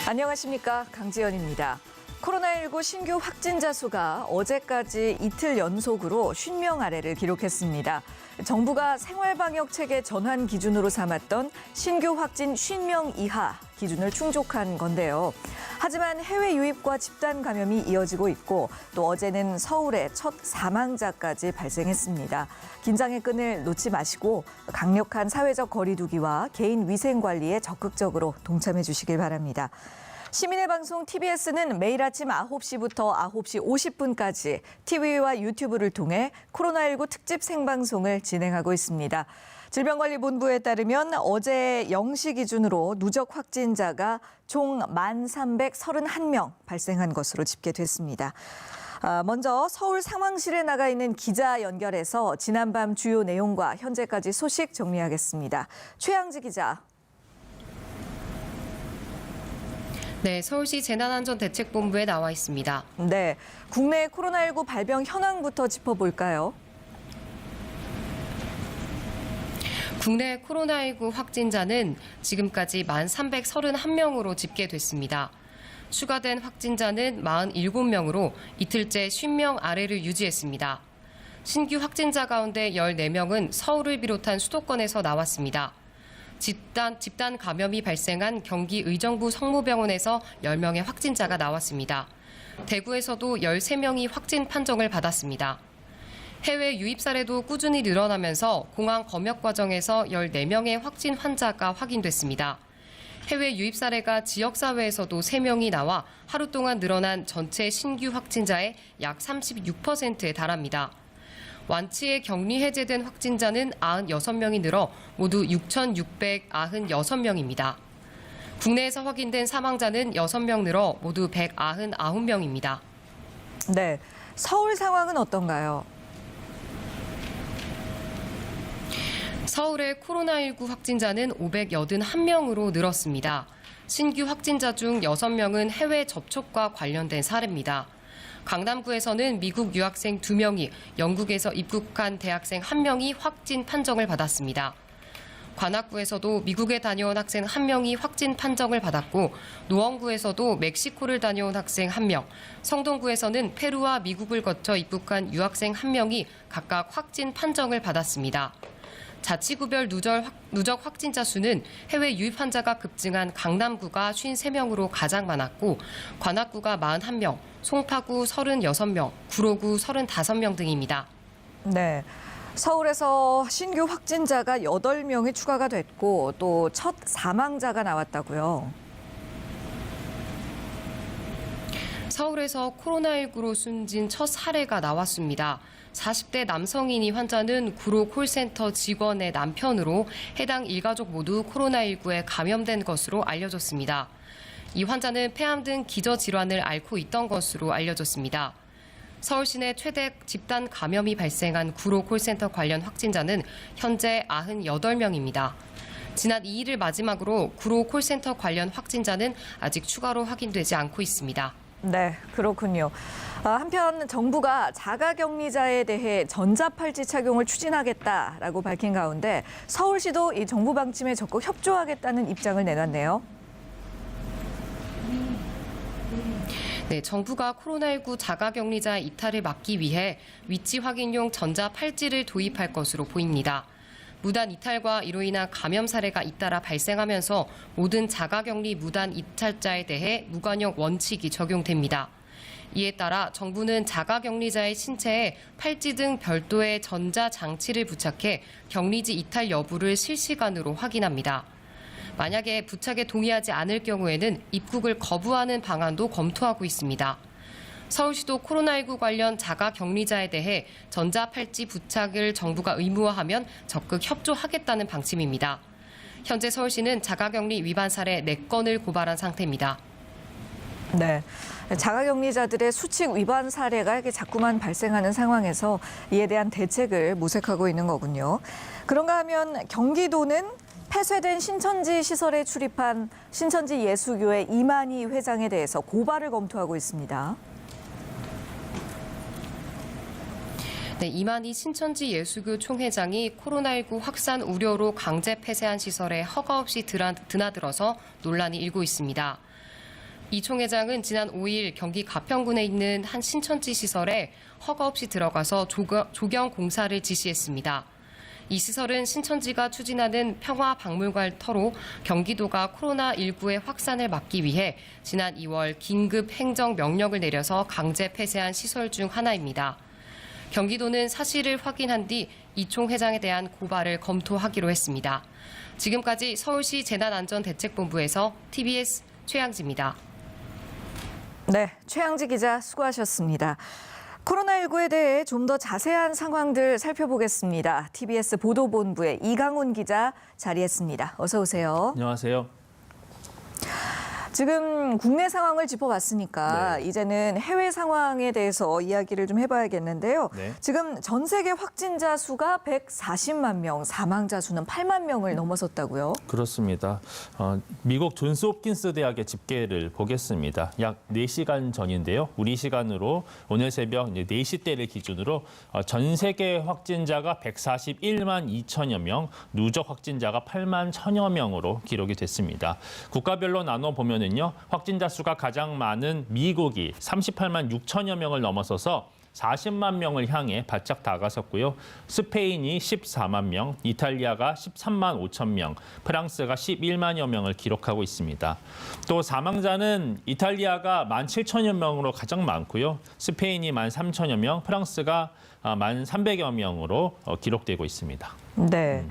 안녕하십니까, 강지연입니다. 코로나19 신규 확진자 수가 어제까지 이틀 연속으로 50명 아래를 기록했습니다. 정부가 생활방역 체계 전환 기준으로 삼았던 신규 확진 50명 이하 기준을 충족한 건데요. 하지만 해외 유입과 집단 감염이 이어지고 있고 또 어제는 서울에 첫 사망자까지 발생했습니다. 긴장의 끈을 놓지 마시고 강력한 사회적 거리 두기와 개인 위생 관리에 적극적으로 동참해 주시길 바랍니다. 시민의 방송 TBS는 매일 아침 9시부터 9시 50분까지 TV와 유튜브를 통해 코로나19 특집 생방송을 진행하고 있습니다. 질병관리본부에 따르면 어제 0시 기준으로 누적 확진자가 총 1,331명 발생한 것으로 집계됐습니다. 먼저 서울 상황실에 나가 있는 기자 연결해서 지난밤 주요 내용과 현재까지 소식 정리하겠습니다. 최양지 기자. 네, 서울시 재난안전대책본부에 나와 있습니다. 네, 국내 코로나19 발병 현황부터 짚어볼까요? 국내 코로나19 확진자는 지금까지 1,331명으로 집계됐습니다. 추가된 확진자는 47명으로 이틀째 50명 아래를 유지했습니다. 신규 확진자 가운데 14명은 서울을 비롯한 수도권에서 나왔습니다. 집단 감염이 발생한 경기 의정부 성모병원에서 10명의 확진자가 나왔습니다. 대구에서도 13명이 확진 판정을 받았습니다. 해외 유입 사례도 꾸준히 늘어나면서 공항 검역 과정에서 14명의 확진 환자가 확인됐습니다. 해외 유입 사례가 지역사회에서도 3명이 나와 하루 동안 늘어난 전체 신규 확진자의 약 36%에 달합니다. 완치에 격리 해제된 확진자는 96명이 늘어 모두 6,696명입니다. 국내에서 확인된 사망자는 6명 늘어 모두 199명입니다. 네, 서울 상황은 어떤가요? 서울의 코로나19 확진자는 581명으로 늘었습니다. 신규 확진자 중 6명은 해외 접촉과 관련된 사례입니다. 강남구에서는 미국 유학생 2명이 영국에서 입국한 대학생 1명이 확진 판정을 받았습니다. 관악구에서도 미국에 다녀온 학생 1명이 확진 판정을 받았고 노원구에서도 멕시코를 다녀온 학생 1명, 성동구에서는 페루와 미국을 거쳐 입국한 유학생 1명이 각각 확진 판정을 받았습니다. 자치구별 누적 확진자 수는 해외 유입 환자가 급증한 강남구가 53명으로 가장 많았고 관악구가 41명, 송파구 36명, 구로구 35명 등입니다. 네, 서울에서 신규 확진자가 8명이 추가가 됐고 또 첫 사망자가 나왔다고요. 서울에서 코로나19로 숨진 첫 사례가 나왔습니다. 40대 남성인이 환자는 구로 콜센터 직원의 남편으로 해당 일가족 모두 코로나19에 감염된 것으로 알려졌습니다. 이 환자는 폐암 등 기저질환을 앓고 있던 것으로 알려졌습니다. 서울시 내 최대 집단 감염이 발생한 구로 콜센터 관련 확진자는 현재 98명입니다. 지난 2일을 마지막으로 구로 콜센터 관련 확진자는 아직 추가로 확인되지 않고 있습니다. 네, 그렇군요. 한편 정부가 자가격리자에 대해 전자팔찌 착용을 추진하겠다라고 밝힌 가운데 서울시도 이 정부 방침에 적극 협조하겠다는 입장을 내놨네요. 네, 정부가 코로나19 자가격리자 이탈을 막기 위해 위치 확인용 전자팔찌를 도입할 것으로 보입니다. 무단 이탈과 이로 인한 감염 사례가 잇따라 발생하면서 모든 자가격리 무단 이탈자에 대해 무관용 원칙이 적용됩니다. 이에 따라 정부는 자가격리자의 신체에 팔찌 등 별도의 전자장치를 부착해 격리지 이탈 여부를 실시간으로 확인합니다. 만약에 부착에 동의하지 않을 경우에는 입국을 거부하는 방안도 검토하고 있습니다. 서울시도 코로나19 관련 자가격리자에 대해 전자팔찌 부착을 정부가 의무화하면 적극 협조하겠다는 방침입니다. 현재 서울시는 자가격리 위반 사례 4건을 고발한 상태입니다. 네, 자가격리자들의 수칙 위반 사례가 이렇게 자꾸만 발생하는 상황에서 이에 대한 대책을 모색하고 있는 거군요. 그런가 하면 경기도는 폐쇄된 신천지 시설에 출입한 신천지 예수교회 이만희 회장에 대해서 고발을 검토하고 있습니다. 네, 이만희 신천지 예수교 총회장이 코로나19 확산 우려로 강제 폐쇄한 시설에 허가 없이 드나들어서 논란이 일고 있습니다. 이 총 회장은 지난 5일 경기 가평군에 있는 한 신천지 시설에 허가 없이 들어가서 조경 공사를 지시했습니다. 이 시설은 신천지가 추진하는 평화박물관 터로 경기도가 코로나19의 확산을 막기 위해 지난 2월 긴급 행정 명령을 내려서 강제 폐쇄한 시설 중 하나입니다. 경기도는 사실을 확인한 뒤 이총 회장에 대한 고발을 검토하기로 했습니다. 지금까지 서울시 재난안전대책본부에서 TBS 최양지입니다. 네, 최양지 기자 수고하셨습니다. 코로나19에 대해 좀 더 자세한 상황들 살펴보겠습니다. TBS 보도본부의 이강훈 기자 자리했습니다. 어서 오세요. 안녕하세요. 지금 국내 상황을 짚어봤으니까 네. 이제는 해외 상황에 대해서 이야기를 좀 해봐야겠는데요. 네. 지금 전 세계 확진자 수가 140만 명, 사망자 수는 8만 명을 넘어섰다고요? 그렇습니다. 미국 존스홉킨스 대학의 집계를 보겠습니다. 약 4시간 전인데요. 우리 시간으로 오늘 새벽 4시 때를 기준으로 전 세계 확진자가 141만 2천여 명, 누적 확진자가 8만 1천여 명으로 기록이 됐습니다. 국가별로 나눠보면 확진자 수가 가장 많은 미국이 38만 6천여 명을 넘어서서 40만 명을 향해 바짝 다가섰고요. 스페인이 14만 명, 이탈리아가 13만 5천 명, 프랑스가 11만여 명을 기록하고 있습니다. 또 사망자는 이탈리아가 1만 7천여 명으로 가장 많고요. 스페인이 1만 3천여 명, 프랑스가 1만 300여 명으로 기록되고 있습니다. 네.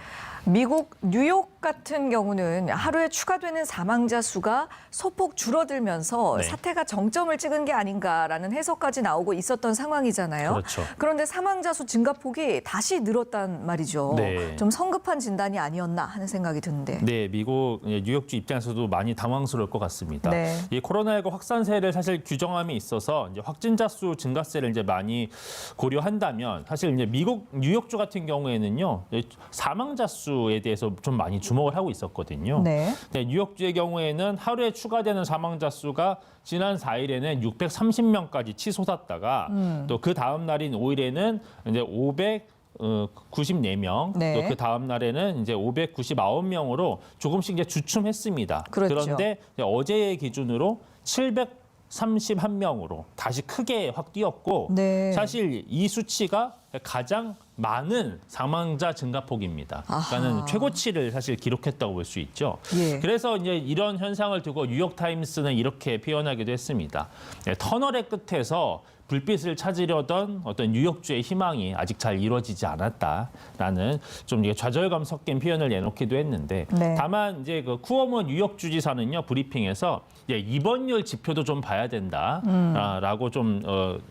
미국 뉴욕 같은 경우는 하루에 추가되는 사망자 수가 소폭 줄어들면서 네. 사태가 정점을 찍은 게 아닌가라는 해석까지 나오고 있었던 상황이잖아요. 그렇죠. 그런데 사망자 수 증가폭이 다시 늘었단 말이죠. 네. 좀 성급한 진단이 아니었나 하는 생각이 드는데. 네, 미국 뉴욕주 입장에서도 많이 당황스러울 것 같습니다. 네. 이 코로나19 확산세를 사실 규정함에 있어서 이제 확진자 수 증가세를 이제 많이 고려한다면 사실 이제 미국 뉴욕주 같은 경우에는요 사망자 수에 대해서 좀 많이 주목을 하고 있었거든요. 네. 네, 뉴욕주의 경우에는 하루에 추가되는 사망자 수가 지난 4일에는 630명까지 치솟았다가 또 그 다음 날인 5일에는 이제 594명, 네. 또 그 다음 날에는 이제 599명으로 조금씩 이제 주춤했습니다. 그렇죠. 그런데 어제의 기준으로 731명으로 다시 크게 확 뛰었고 네. 사실 이 수치가 가장 많은 사망자 증가폭입니다. 그러니까는 아하. 최고치를 사실 기록했다고 볼 수 있죠. 예. 그래서 이제 이런 현상을 두고 뉴욕타임스는 이렇게 표현하기도 했습니다. 네, 터널의 끝에서 불빛을 찾으려던 어떤 뉴욕주의 희망이 아직 잘 이루어지지 않았다라는 좀 이게 좌절감 섞인 표현을 내놓기도 했는데 네. 다만 이제 그 쿠오모 뉴욕 주지사는요 브리핑에서 입원율 지표도 좀 봐야 된다라고 좀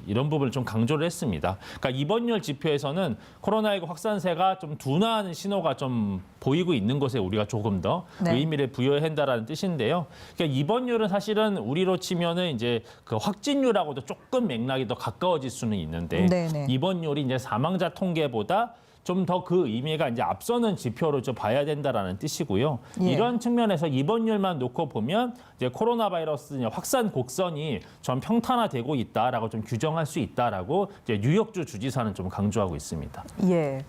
이런 부분을 좀 강조를 했습니다. 그러니까 입원율 지표에서는 코로나19 확산세가 좀 둔화하는 신호가 좀 보이고 있는 것에 우리가 조금 더 네. 의미를 부여해야 한다라는 뜻인데요. 그러니까 입원율은 사실은 우리로 치면은 이제 그 확진율하고도 조금 맥락이 더 가까워질 수는 있는데 네네. 입원율이 이제 사망자 통계보다 좀 더 그 의미가 이제 앞서는 지표로 좀 봐야 된다라는 뜻이고요. 예. 이런 측면에서 입원율만 놓고 보면 이제 코로나 바이러스 확산 곡선이 좀 평탄화되고 있다라고 좀 규정할 수 있다라고 이제 뉴욕주 주지사는 좀 강조하고 있습니다. 예.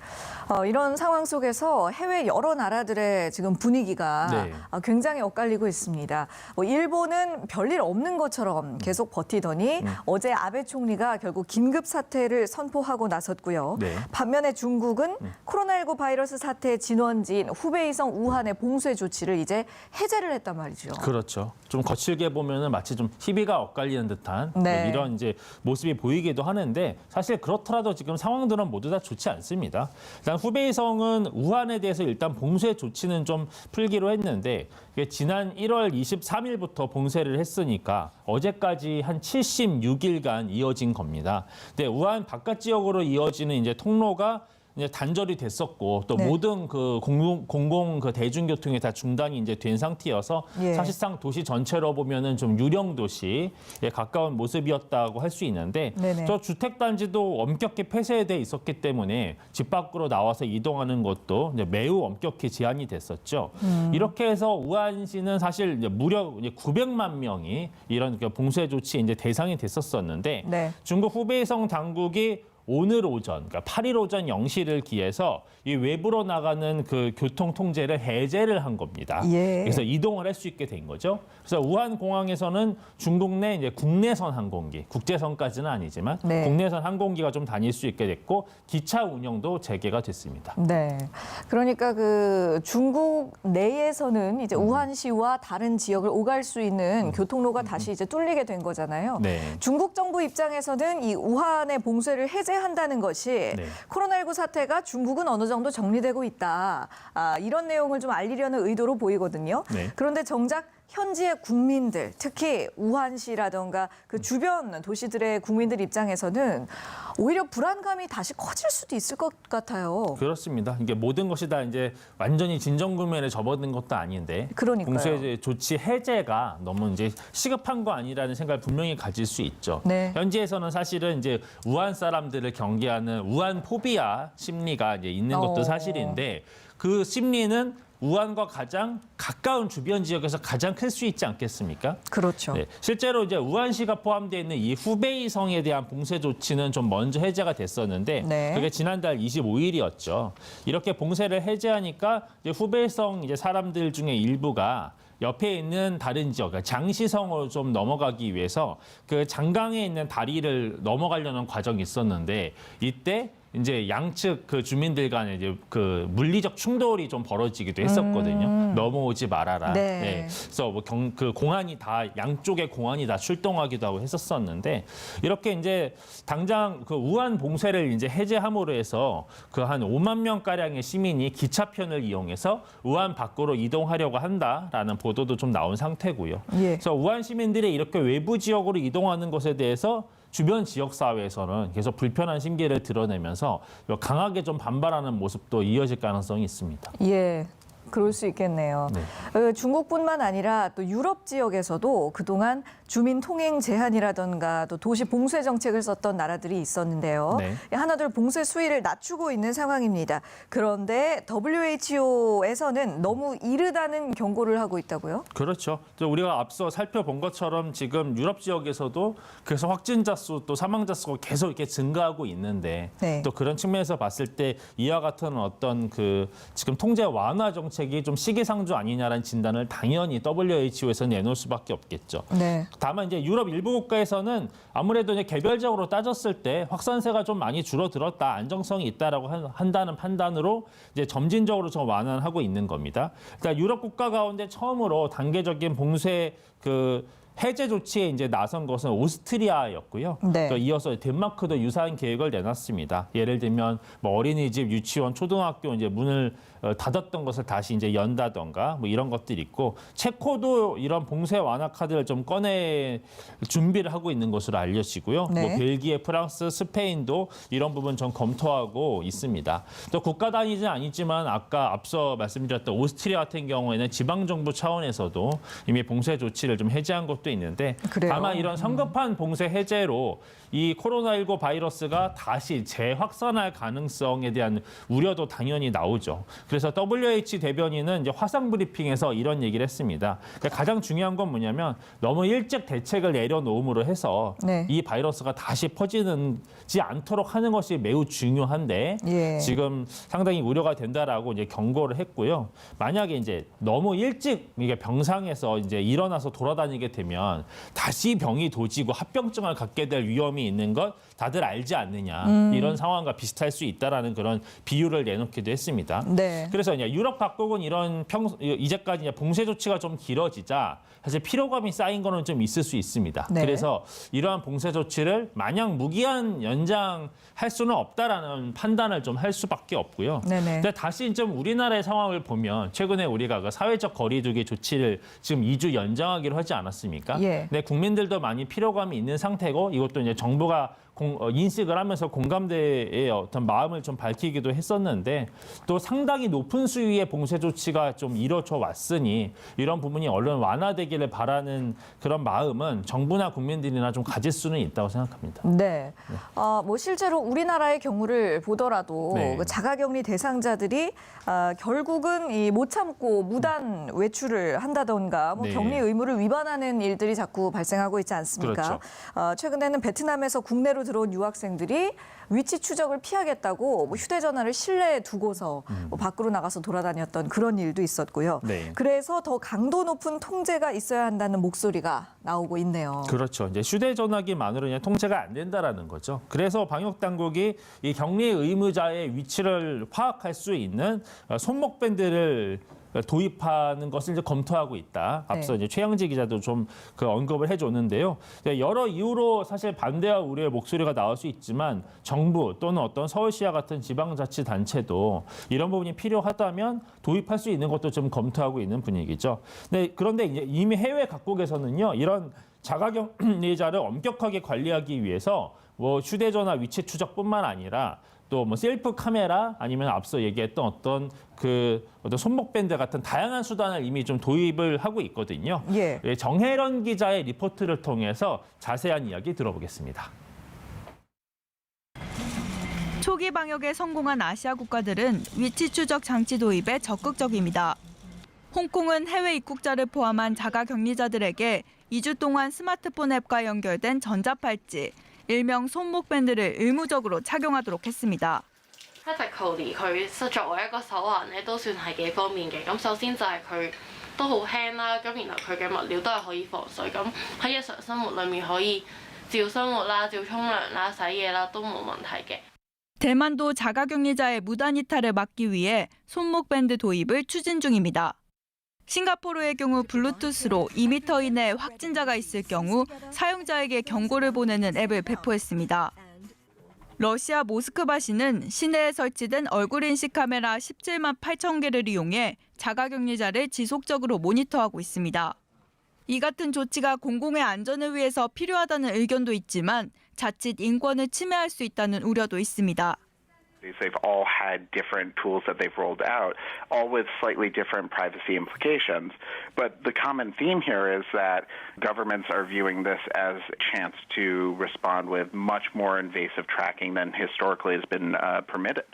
이런 상황 속에서 해외 여러 나라들의 지금 분위기가 네. 굉장히 엇갈리고 있습니다. 일본은 별일 없는 것처럼 계속 버티더니 어제 아베 총리가 결국 긴급 사태를 선포하고 나섰고요. 네. 반면에 중국은 코로나19 바이러스 사태의 진원지인 후베이성 우한의 봉쇄 조치를 이제 해제를 했단 말이죠. 그렇죠. 좀 거칠게 보면은 마치 좀 희비가 엇갈리는 듯한 네. 이런 이제 모습이 보이기도 하는데 사실 그렇더라도 지금 상황들은 모두 다 좋지 않습니다. 일단 후베이성은 우한에 대해서 일단 봉쇄 조치는 좀 풀기로 했는데 이게 지난 1월 23일부터 봉쇄를 했으니까 어제까지 한 76일간 이어진 겁니다. 근데 우한 바깥 지역으로 이어지는 이제 통로가 이제 단절이 됐었고 또 네. 모든 그 공공 그 대중교통이 다 중단이 이제 된 상태여서 예. 사실상 도시 전체로 보면은 좀 유령 도시에 가까운 모습이었다고 할 수 있는데 네네. 저 주택 단지도 엄격히 폐쇄돼 있었기 때문에 집 밖으로 나와서 이동하는 것도 이제 매우 엄격히 제한이 됐었죠. 이렇게 해서 우한시는 사실 이제 무려 이제 900만 명이 이런 그 봉쇄 조치 이제 대상이 됐었었는데 네. 중국 후베이성 당국이 오늘 오전, 그러니까 8일 오전 0시를 기해서 이 외부로 나가는 그 교통 통제를 해제를 한 겁니다. 예. 그래서 이동을 할 수 있게 된 거죠. 그래서 우한 공항에서는 중국 내 이제 국내선 항공기, 국제선까지는 아니지만 네. 국내선 항공기가 좀 다닐 수 있게 됐고 기차 운영도 재개가 됐습니다. 네. 그러니까 그 중국 내에서는 이제 우한시와 다른 지역을 오갈 수 있는 교통로가 다시 이제 뚫리게 된 거잖아요. 네. 중국 정부 입장에서는 이 우한의 봉쇄를 해제한다는 것이 네. 코로나19 사태가 중국은 어느 정도 정리되고 있다. 이런 내용을 좀 알리려는 의도로 보이거든요. 네. 그런데 정작 현지의 국민들, 특히 우한시라던가 그 주변 도시들의 국민들 입장에서는 오히려 불안감이 다시 커질 수도 있을 것 같아요. 그렇습니다. 이게 모든 것이 다 이제 완전히 진정국면에 접어든 것도 아닌데 그러니까요. 봉쇄 조치 해제가 너무 이제 시급한 거 아니라는 생각을 분명히 가질 수 있죠. 네. 현지에서는 사실은 이제 우한 사람들을 경계하는 우한 포비아 심리가 이제 있는 것도 사실인데 그 심리는 우한과 가장 가까운 주변 지역에서 가장 클 수 있지 않겠습니까? 그렇죠. 네, 실제로 이제 우한시가 포함되어 있는 이 후베이성에 대한 봉쇄 조치는 좀 먼저 해제가 됐었는데 네. 그게 지난달 25일이었죠. 이렇게 봉쇄를 해제하니까 이제 후베이성 이제 사람들 중에 일부가 옆에 있는 다른 지역, 그러니까 장시성으로 좀 넘어가기 위해서 그 장강에 있는 다리를 넘어가려는 과정이 있었는데 이때 이제 양측 그 주민들 간에 이제 그 물리적 충돌이 좀 벌어지기도 했었거든요. 넘어오지 말아라. 네. 그래서 뭐 그 공안이 다 양쪽의 공안이 다 출동하기도 하고 했었었는데 이렇게 이제 당장 그 우한 봉쇄를 이제 해제함으로 해서 그 한 5만 명 가량의 시민이 기차편을 이용해서 우한 밖으로 이동하려고 한다라는 보도도 좀 나온 상태고요. 예. 그래서 우한 시민들이 이렇게 외부 지역으로 이동하는 것에 대해서 주변 지역 사회에서는 계속 불편한 심기를 드러내면서 강하게 좀 반발하는 모습도 이어질 가능성이 있습니다. 예. 그럴 수 있겠네요. 네. 중국뿐만 아니라 또 유럽 지역에서도 그동안 주민 통행 제한이라던가 또 도시 봉쇄 정책을 썼던 나라들이 있었는데요. 네. 하나둘 봉쇄 수위를 낮추고 있는 상황입니다. 그런데 WHO에서는 너무 이르다는 경고를 하고 있다고요? 그렇죠. 우리가 앞서 살펴본 것처럼 지금 유럽 지역에서도 계속 확진자 수 또 사망자 수가 계속 이렇게 증가하고 있는데 네. 또 그런 측면에서 봤을 때 이와 같은 어떤 그 지금 통제 완화 정책이 좀 시기상조 아니냐라는 진단을 당연히 WHO에서 내놓을 수밖에 없겠죠. 네. 다만 이제 유럽 일부 국가에서는 아무래도 이제 개별적으로 따졌을 때 확산세가 좀 많이 줄어들었다, 안정성이 있다라고 한다는 판단으로 이제 점진적으로 좀 완화하고 있는 겁니다. 그러니까 유럽 국가 가운데 처음으로 단계적인 봉쇄 그 해제 조치에 이제 나선 것은 오스트리아였고요. 네. 또 이어서 덴마크도 유사한 계획을 내놨습니다. 예를 들면 뭐 어린이집, 유치원, 초등학교 이제 문을 닫았던 것을 다시 이제 연다던가 뭐 이런 것들이 있고 체코도 이런 봉쇄 완화 카드를 좀 꺼내 준비를 하고 있는 것으로 알려지고요. 네. 뭐 벨기에, 프랑스, 스페인도 이런 부분 좀 검토하고 있습니다. 또 국가 단위는 아니지만 아까 앞서 말씀드렸던 오스트리아 같은 경우에는 지방 정부 차원에서도 이미 봉쇄 조치를 좀 해제한 것도 있는데 그래요? 다만 이런 성급한 봉쇄 해제로 이 코로나19 바이러스가 다시 재확산할 가능성에 대한 우려도 당연히 나오죠. 그래서 WH 대변인은 이제 화상 브리핑에서 이런 얘기를 했습니다. 그러니까 가장 중요한 건 뭐냐면 너무 일찍 대책을 내려놓음으로 해서 네. 이 바이러스가 다시 퍼지지 않도록 하는 것이 매우 중요한데 예. 지금 상당히 우려가 된다라고 이제 경고를 했고요. 만약에 이제 너무 일찍 이게 병상에서 이제 일어나서 돌아다니게 되면 다시 병이 도지고 합병증을 갖게 될 위험이 있는 것 다들 알지 않느냐 이런 상황과 비슷할 수 있다라는 그런 비유를 내놓기도 했습니다. 네. 그래서 이제 유럽 각국은 이런 이제까지 이제 봉쇄 조치가 좀 길어지자 사실 피로감이 쌓인 거는 좀 있을 수 있습니다. 네. 그래서 이러한 봉쇄 조치를 마냥 무기한 연장할 수는 없다라는 판단을 좀 할 수밖에 없고요. 네네. 근데 다시 좀 우리나라의 상황을 보면 최근에 우리가 그 사회적 거리두기 조치를 지금 2주 연장하기로 하지 않았습니까? 예. 근데 국민들도 많이 피로감이 있는 상태고 이것도 이제 정부가 인식을 하면서 공감대의 어떤 마음을 좀 밝히기도 했었는데 또 상당히 높은 수위의 봉쇄 조치가 좀 이뤄져 왔으니 이런 부분이 얼른 완화되기를 바라는 그런 마음은 정부나 국민들이나 좀 가질 수는 있다고 생각합니다. 네. 뭐 실제로 우리나라의 경우를 보더라도 네. 그 자가격리 대상자들이 결국은 못 참고 무단 외출을 한다던가 뭐 네. 격리 의무를 위반하는 일들이 자꾸 발생하고 있지 않습니까? 그렇죠. 최근에는 베트남에서 국내로 국내로 들어온 유학생들이 위치 추적을 피하겠다고 뭐 휴대전화를 실내에 두고서 뭐 밖으로 나가서 돌아다녔던 그런 일도 있었고요. 네. 그래서 더 강도 높은 통제가 있어야 한다는 목소리가 나오고 있네요. 그렇죠. 이제 휴대전화기만으로 그냥 통제가 안 된다라는 거죠. 그래서 방역 당국이 이 격리 의무자의 위치를 파악할 수 있는 손목밴드를 도입하는 것을 이제 검토하고 있다. 앞서 이제 최양지 기자도 좀 그 언급을 해줬는데요. 여러 이유로 사실 반대와 우려의 목소리가 나올 수 있지만 정부 또는 어떤 서울시와 같은 지방자치단체도 이런 부분이 필요하다면 도입할 수 있는 것도 좀 검토하고 있는 분위기죠. 네, 그런데 이제 이미 해외 각국에서는요, 이런 자가격리자를 엄격하게 관리하기 위해서 뭐 휴대전화 위치 추적뿐만 아니라 또 뭐 셀프 카메라 아니면 앞서 얘기했던 어떤 손목밴드 같은 다양한 수단을 이미 좀 도입을 하고 있거든요. 예. 정혜련 기자의 리포트를 통해서 자세한 이야기 들어보겠습니다. 초기 방역에 성공한 아시아 국가들은 위치 추적 장치 도입에 적극적입니다. 홍콩은 해외 입국자를 포함한 자가격리자들에게 2주 동안 스마트폰 앱과 연결된 전자팔찌, 일명 손목밴드를 의무적으로 착용하도록 했습니다. Practically 佢作為一個手環咧，都算係幾方便嘅。咁首先就係佢都好輕啦，咁然後佢嘅物料都係可以防水，咁喺日常生活裡面可以照生活啦、照沖涼啦、洗嘢啦都冇問題嘅。 대만도 자가격리자의 무단 이탈을 막기 위해 손목밴드 도입을 추진 중입니다. 싱가포르의 경우 블루투스로 2m 이내 확진자가 있을 경우 사용자에게 경고를 보내는 앱을 배포했습니다. 러시아 모스크바시는 시내에 설치된 얼굴 인식 카메라 17만 8천 개를 이용해 자가격리자를 지속적으로 모니터하고 있습니다. 이 같은 조치가 공공의 안전을 위해서 필요하다는 의견도 있지만 자칫 인권을 침해할 수 있다는 우려도 있습니다. They've all had different tools that they've rolled out, all with slightly different privacy implications. But the common theme here is that governments are viewing this as a chance to respond with much more invasive tracking than historically has been permitted.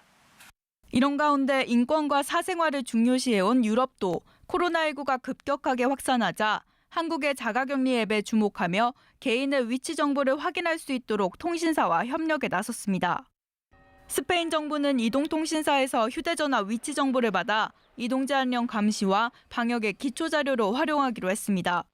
이런 가운데 인권과 사생활을 중요시해온 유럽도 코로나19가 급격하게 확산하자 한국의 자가격리 앱에 주목하며 개인의 위치 정보를 확인할 수 있도록 통신사와 협력에 나섰습니다. 스페인 정부는 이동통신사에서 휴대전화 위치 정보를 받아 이동제한령 감시와 방역의 기초자료로 활용하기로 했습니다.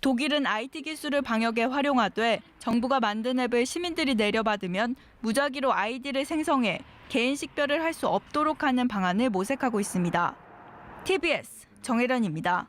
독일은 IT 기술을 방역에 활용하되 정부가 만든 앱을 시민들이 내려받으면 무작위로 아이디를 생성해 개인 식별을 할 수 없도록 하는 방안을 모색하고 있습니다. TBS 정혜련입니다.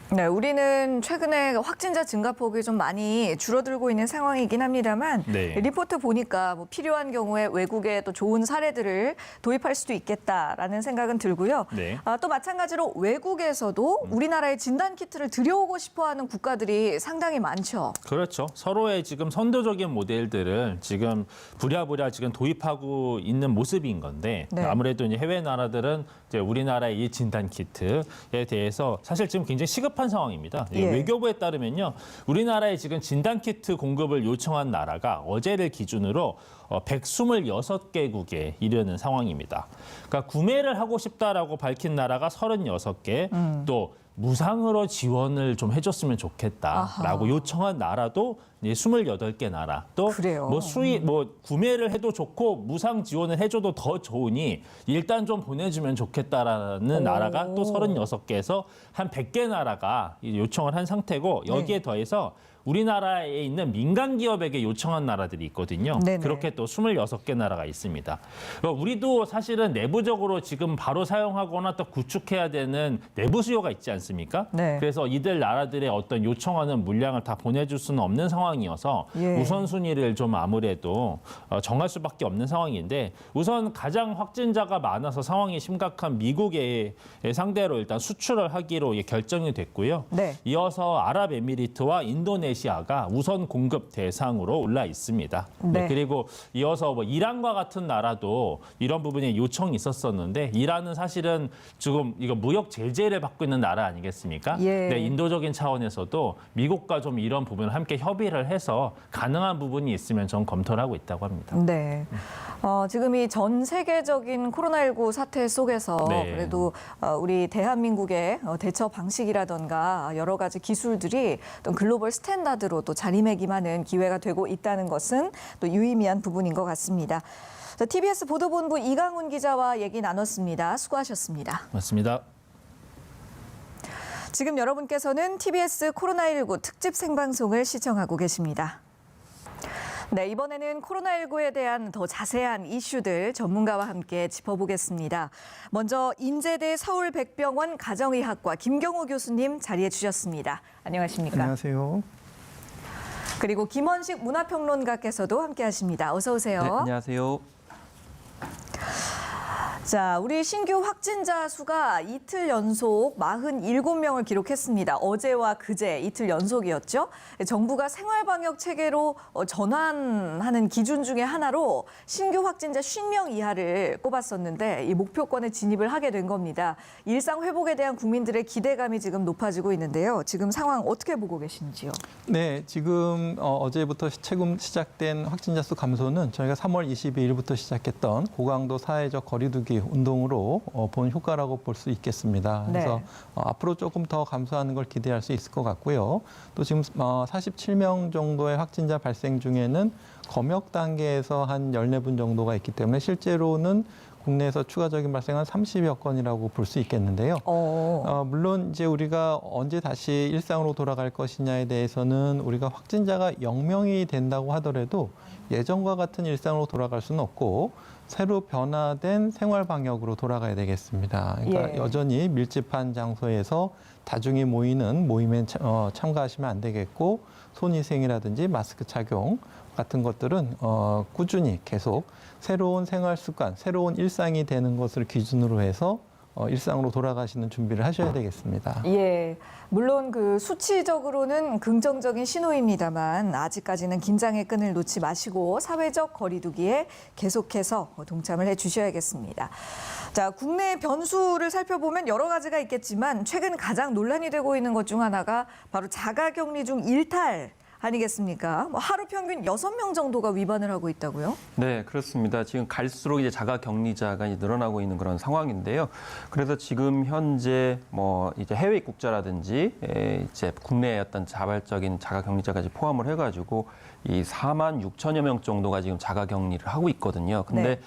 네, 우리는 최근에 확진자 증가폭이 좀 많이 줄어들고 있는 상황이긴 합니다만 네. 리포트 보니까 뭐 필요한 경우에 외국에 또 좋은 사례들을 도입할 수도 있겠다라는 생각은 들고요. 네. 또 마찬가지로 외국에서도 우리나라의 진단 키트를 들여오고 싶어하는 국가들이 상당히 많죠. 그렇죠. 서로의 지금 선도적인 모델들을 지금 부랴부랴 지금 도입하고 있는 모습인 건데 네. 아무래도 이제 해외 나라들은 이제 우리나라의 이 진단 키트에 대해서 사실 지금 굉장히 시급한 상황입니다. 예. 외교부에 따르면요, 우리나라에 지금 진단 키트 공급을 요청한 나라가 어제를 기준으로 126개국에 이르는 상황입니다. 그러니까 구매를 하고 싶다라고 밝힌 나라가 36개, 또 무상으로 지원을 좀 해줬으면 좋겠다라고 아하. 요청한 나라도 28개 나라. 또 그래요. 구매를 해도 좋고 무상 지원을 해줘도 더 좋으니 일단 좀 보내주면 좋겠다라는 나라가 또 36개에서 한 100개 나라가 요청을 한 상태고 여기에 네. 더해서 우리나라에 있는 민간 기업에게 요청한 나라들이 있거든요. 네네. 그렇게 또 26개 나라가 있습니다. 우리도 사실은 내부적으로 지금 바로 사용하거나 또 구축해야 되는 내부 수요가 있지 않습니까? 네. 그래서 이들 나라들의 어떤 요청하는 물량을 다 보내줄 수는 없는 상황이어서 예. 우선순위를 좀 아무래도 정할 수밖에 없는 상황인데 우선 가장 확진자가 많아서 상황이 심각한 미국에 상대로 일단 수출을 하기로 결정이 됐고요. 네. 이어서 아랍에미리트와 인도네시아가 우선 공급 대상으로 올라 있습니다. 네. 그리고 이어서 뭐 이란과 같은 나라도 이런 부분에 요청이 있었었는데 이란은 사실은 지금 이거 무역 제재를 받고 있는 나라 아니겠습니까? 예. 네, 인도적인 차원에서도 미국과 좀 이런 부분을 함께 협의를 합의를 해서 가능한 부분이 있으면 전 검토를 하고 있다고 합니다. 네. 지금 이 전 세계적인 코로나19 사태 속에서 네. 그래도 우리 대한민국의 대처 방식이라던가 여러 가지 기술들이 또 글로벌 스탠다드로 또 자리매김하는 기회가 되고 있다는 것은 또 유의미한 부분인 것 같습니다. 자, TBS 보도본부 이강훈 기자와 얘기 나눴습니다. 수고하셨습니다. 맞습니다. 지금 여러분께서는 TBS 코로나19 특집 생방송을 시청하고 계십니다. 네, 이번에는 코로나19에 대한 더 자세한 이슈들 전문가와 함께 짚어보겠습니다. 먼저 인제대 서울백병원 가정의학과 김경호 교수님 자리해 주셨습니다. 안녕하십니까? 안녕하세요. 그리고 김원식 문화평론가께서도 함께하십니다. 어서 오세요. 네, 안녕하세요. 자, 우리 신규 확진자 수가 이틀 연속 47명을 기록했습니다. 어제와 그제 이틀 연속이었죠. 정부가 생활방역 체계로 전환하는 기준 중에 하나로 신규 확진자 50명 이하를 꼽았었는데 이 목표권에 진입을 하게 된 겁니다. 일상 회복에 대한 국민들의 기대감이 지금 높아지고 있는데요. 지금 상황 어떻게 보고 계신지요? 네, 지금 어제부터 최근 시작된 확진자 수 감소는 저희가 3월 22일부터 시작했던 고강도 사회적 거리두기 운동으로 본 효과라고 볼 수 있겠습니다. 그래서 네. 앞으로 조금 더 감소하는 걸 기대할 수 있을 것 같고요. 또 지금 47명 정도의 확진자 발생 중에는 검역 단계에서 한 14분 정도가 있기 때문에 실제로는 국내에서 추가적인 발생은 30여 건이라고 볼 수 있겠는데요. 물론 이제 우리가 언제 다시 일상으로 돌아갈 것이냐에 대해서는 우리가 확진자가 0명이 된다고 하더라도 예전과 같은 일상으로 돌아갈 수는 없고 새로 변화된 생활 방역으로 돌아가야 되겠습니다. 그러니까 예. 여전히 밀집한 장소에서 다중이 모이는 모임에 참가하시면 안 되겠고 손위생이라든지 마스크 착용 같은 것들은 꾸준히 계속 새로운 생활 습관, 새로운 일상이 되는 것을 기준으로 해서 일상으로 돌아가시는 준비를 하셔야 되겠습니다. 예, 물론 그 수치적으로는 긍정적인 신호입니다만 아직까지는 긴장의 끈을 놓지 마시고 사회적 거리두기에 계속해서 동참을 해 주셔야겠습니다. 자, 국내 변수를 살펴보면 여러 가지가 있겠지만 최근 가장 논란이 되고 있는 것 중 하나가 바로 자가격리 중 일탈 아니겠습니까? 하루 평균 6명 정도가 위반을 하고 있다고요? 네, 그렇습니다. 지금 갈수록 이제 자가 격리자가 이제 늘어나고 있는 그런 상황인데요. 그래서 지금 현재 이제 해외 입국자라든지 이제 국내의 어떤 자발적인 자가 격리자까지 포함을 해가지고 이 4만 6천여 명 정도가 지금 자가 격리를 하고 있거든요. 근데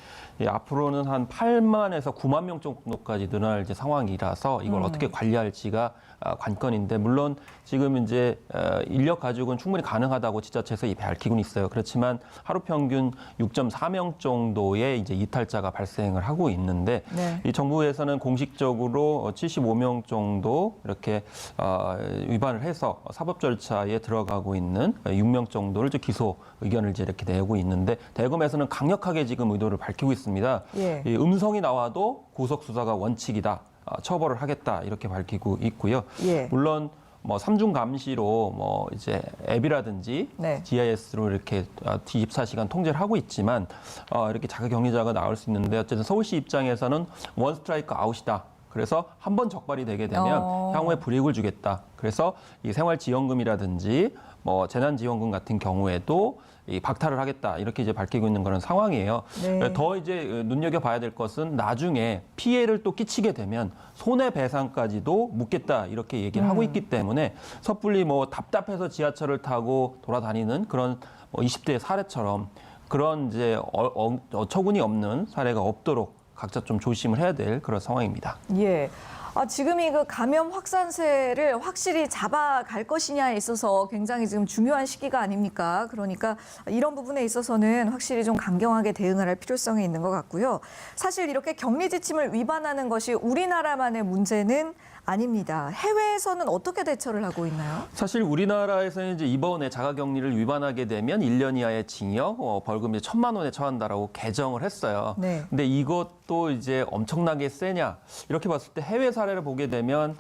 앞으로는 한 8만에서 9만 명 정도까지 늘어날 이제 상황이라서 이걸 어떻게 관리할지가 관건인데, 물론 지금 이제 인력 가지고는 충분히 가능하다고 지자체에서 밝히고는 있어요. 그렇지만 하루 평균 6.4명 정도의 이제 이탈자가 발생을 하고 있는데, 이 정부에서는 공식적으로 75명 정도 이렇게 위반을 해서 사법 절차에 들어가고 있는 6명 정도를 기소 의견을 이제 이렇게 내고 있는데, 대검에서는 강력하게 지금 의도를 밝히고 있습니다. 이 음성이 나와도 구속 수사가 원칙이다. 처벌을 하겠다 이렇게 밝히고 있고요. 물론 삼중 감시로 이제 앱이라든지 GIS로 이렇게 24시간 통제를 하고 있지만 이렇게 자가 격리자가 나올 수 있는데, 어쨌든 서울시 입장에서는 원 스트라이크 아웃이다. 그래서 한 번 적발이 되게 되면 향후에 불이익을 주겠다. 그래서 이 생활지원금이라든지 재난지원금 같은 경우에도 이 박탈을 하겠다 이렇게 이제 밝히고 있는 그런 상황이에요. 더 이제 눈여겨봐야 될 것은 나중에 피해를 또 끼치게 되면 손해배상까지도 묻겠다 이렇게 얘기를 하고 있기 때문에 섣불리 답답해서 지하철을 타고 돌아다니는 그런 20대의 사례처럼 그런 이제 어처구니 없는 사례가 없도록 각자 좀 조심을 해야 될 그런 상황입니다. 예. 지금이 그 감염 확산세를 확실히 잡아갈 것이냐에 있어서 굉장히 지금 중요한 시기가 아닙니까? 그러니까 이런 부분에 있어서는 확실히 좀 강경하게 대응을 할 필요성이 있는 것 같고요. 사실 이렇게 격리 지침을 위반하는 것이 우리나라만의 문제는 아닙니다. 해외에서는 어떻게 대처를 하고 있나요? 사실 우리나라에서는 이제 이번에 자가격리를 위반하게 되면 1년 이하의 징역, 벌금 1,000만 원에 처한다라고 개정을 했어요. 근데 이것도 이제 엄청나게 세냐? 이렇게 봤을 때 해외 사례를 보게 되면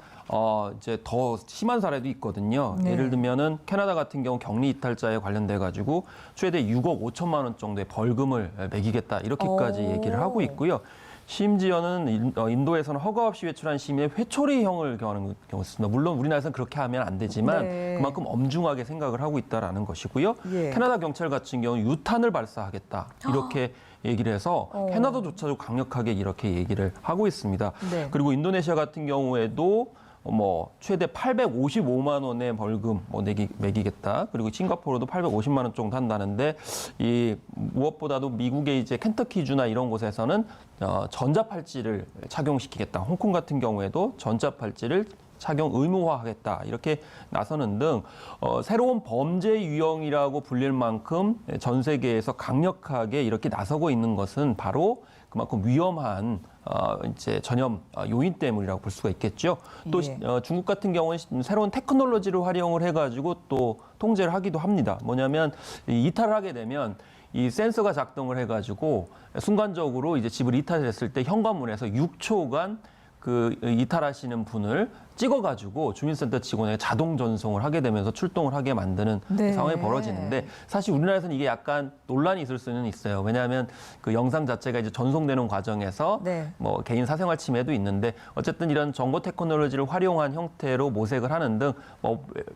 이제 더 심한 사례도 있거든요. 예를 들면은 캐나다 같은 경우 격리 이탈자에 관련돼 가지고 최대 6억 5천만 원 정도의 벌금을 매기겠다 이렇게까지 얘기를 하고 있고요. 심지어는 인도에서는 허가 없이 외출한 시민의 회초리형을 경하는 경우가 있습니다. 물론 우리나라에서는 그렇게 하면 안 되지만 네. 그만큼 엄중하게 생각을 하고 있다라는 것이고요. 예. 캐나다 경찰 같은 경우는 유탄을 발사하겠다 이렇게 얘기를 해서 캐나다조차도 강력하게 이렇게 얘기를 하고 있습니다. 네. 그리고 인도네시아 같은 경우에도 최대 855만 원의 벌금 매기겠다. 그리고 싱가포르도 850만 원 정도 한다는데 이 무엇보다도 미국의 이제 켄터키주나 이런 곳에서는 전자팔찌를 착용시키겠다. 홍콩 같은 경우에도 전자팔찌를 착용 의무화하겠다 이렇게 나서는 등 새로운 범죄 유형이라고 불릴 만큼 전 세계에서 강력하게 이렇게 나서고 있는 것은 바로 그만큼 위험한 이제 전염 요인 때문이라고 볼 수가 있겠죠. 또 예. 중국 같은 경우는 새로운 테크놀로지를 활용을 해가지고 또 통제를 하기도 합니다. 뭐냐면 이탈을 하게 되면 이 센서가 작동을 해가지고 순간적으로 이제 집을 이탈했을 때 현관문에서 6초간 그 이탈하시는 분을 찍어가지고 주민센터 직원에게 자동 전송을 하게 되면서 출동을 하게 만드는 네. 상황이 벌어지는데 사실 우리나라에서는 이게 약간 논란이 있을 수는 있어요. 왜냐하면 그 영상 자체가 이제 전송되는 과정에서 네. 개인 사생활 침해도 있는데 어쨌든 이런 정보 테크놀로지를 활용한 형태로 모색을 하는 등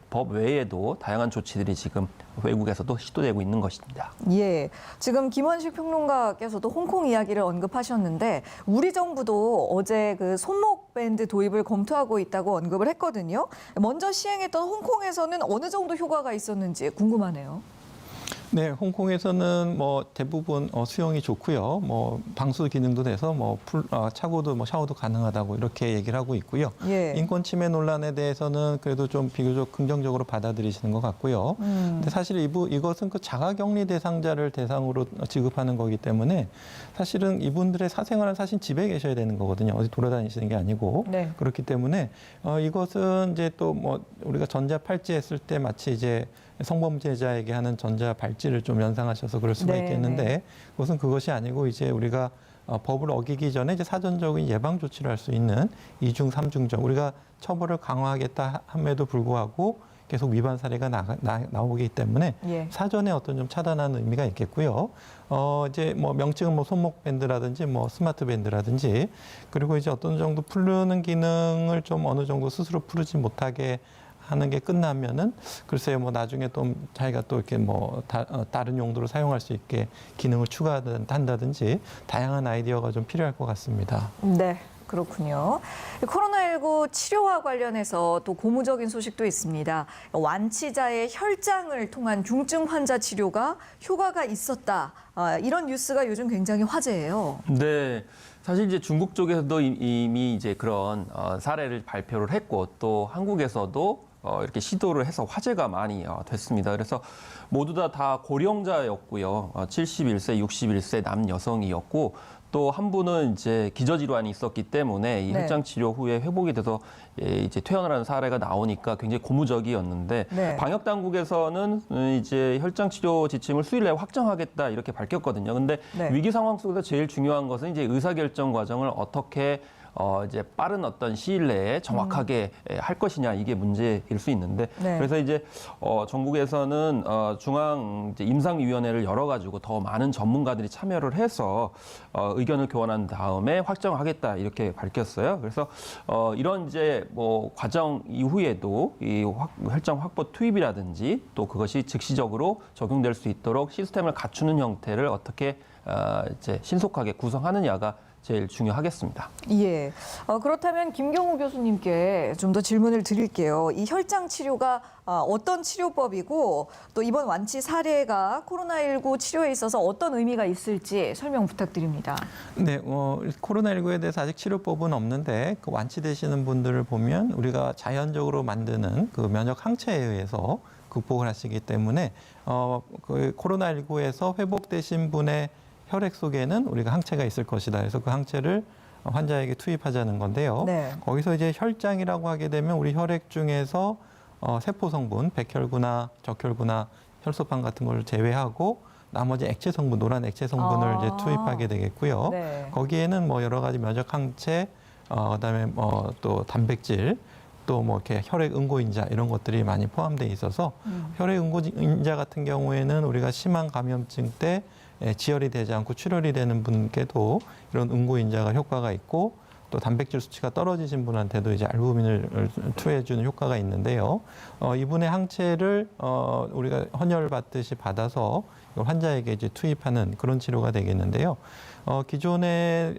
법 외에도 다양한 조치들이 지금 외국에서도 시도되고 있는 것입니다. 예, 지금 김원식 평론가께서도 홍콩 이야기를 언급하셨는데 우리 정부도 어제 그 손목 밴드 도입을 검토하고 있다고 언급을 했거든요. 먼저 시행했던 홍콩에서는 어느 정도 효과가 있었는지 궁금하네요. 네, 홍콩에서는 대부분 수용이 좋고요. 방수 기능도 돼서 차고도 샤워도 가능하다고 이렇게 얘기를 하고 있고요. 예. 인권 침해 논란에 대해서는 그래도 좀 비교적 긍정적으로 받아들이시는 것 같고요. 근데 사실 이것은 그 자가격리 대상자를 대상으로 지급하는 거기 때문에 사실은 이분들의 사생활은 사실 집에 계셔야 되는 거거든요. 어디 돌아다니시는 게 아니고. 네. 그렇기 때문에 이것은 이제 또 우리가 전자 팔찌 했을 때 마치 이제 성범죄자에게 하는 전자 발찌를 좀 연상하셔서 그럴 수가 네, 있겠는데 네. 그것은 그것이 아니고 이제 우리가 법을 어기기 전에 이제 사전적인 예방 조치를 할 수 있는 2중, 3중적 우리가 처벌을 강화하겠다 함에도 불구하고 계속 위반 사례가 나오기 때문에 예. 사전에 어떤 좀 차단하는 의미가 있겠고요. 이제 명칭은 손목 밴드라든지 스마트 밴드라든지 그리고 이제 어떤 정도 풀르는 기능을 좀 어느 정도 스스로 풀지 못하게 하는 게 끝나면은 글쎄요 나중에 또 자기가 또 이렇게 다른 용도로 사용할 수 있게 기능을 추가한다든지 다양한 아이디어가 좀 필요할 것 같습니다. 네, 그렇군요. 코로나19 치료와 관련해서 또 고무적인 소식도 있습니다. 완치자의 혈장을 통한 중증 환자 치료가 효과가 있었다. 이런 뉴스가 요즘 굉장히 화제예요. 네. 사실 이제 중국 쪽에서도 이미 이제 그런 사례를 발표를 했고 또 한국에서도 이렇게 시도를 해서 화제가 많이 됐습니다. 그래서 모두 다 고령자였고요. 71세, 61세 남여성이었고 또 한 분은 이제 기저질환이 있었기 때문에 이 네. 혈장 치료 후에 회복이 돼서 이제 퇴원을 하는 사례가 나오니까 굉장히 고무적이었는데 네. 방역 당국에서는 이제 혈장 치료 지침을 수일 내에 확정하겠다 이렇게 밝혔거든요. 근데 네. 위기 상황 속에서 제일 중요한 것은 이제 의사결정 과정을 어떻게 이제 빠른 어떤 시일 내에 정확하게 할 것이냐 이게 문제일 수 있는데 네. 그래서 이제 전국에서는 중앙 이제 임상위원회를 열어가지고 더 많은 전문가들이 참여를 해서 의견을 교환한 다음에 확정하겠다 이렇게 밝혔어요. 그래서 이런 이제 과정 이후에도 이 혈장 확보 투입이라든지 또 그것이 즉시적으로 적용될 수 있도록 시스템을 갖추는 형태를 어떻게 이제 신속하게 구성하느냐가 제일 중요하겠습니다. 예. 그렇다면 김경우 교수님께 좀 더 질문을 드릴게요. 이 혈장 치료가 어떤 치료법이고 또 이번 완치 사례가 코로나19 치료에 있어서 어떤 의미가 있을지 설명 부탁드립니다. 네, 코로나19에 대해서 아직 치료법은 없는데 그 완치되시는 분들을 보면 우리가 자연적으로 만드는 그 면역 항체에 의해서 극복을 하시기 때문에 그 코로나19에서 회복되신 분의 혈액 속에는 우리가 항체가 있을 것이다. 그래서 그 항체를 환자에게 투입하자는 건데요. 네. 거기서 이제 혈장이라고 하게 되면 우리 혈액 중에서 세포 성분, 백혈구나 적혈구나 혈소판 같은 걸 제외하고 나머지 액체 성분, 노란 액체 성분을 이제 투입하게 되겠고요. 네. 거기에는 여러 가지 면역 항체, 그다음에 또 단백질, 또 이렇게 혈액 응고인자 이런 것들이 많이 포함되어 있어서 혈액 응고인자 같은 경우에는 우리가 심한 감염증 때 지혈이 되지 않고 출혈이 되는 분께도 이런 응고인자가 효과가 있고 또 단백질 수치가 떨어지신 분한테도 이제 알부민을 투여해주는 효과가 있는데요. 이분의 항체를 우리가 헌혈 받듯이 받아서 환자에게 이제 투입하는 그런 치료가 되겠는데요. 기존에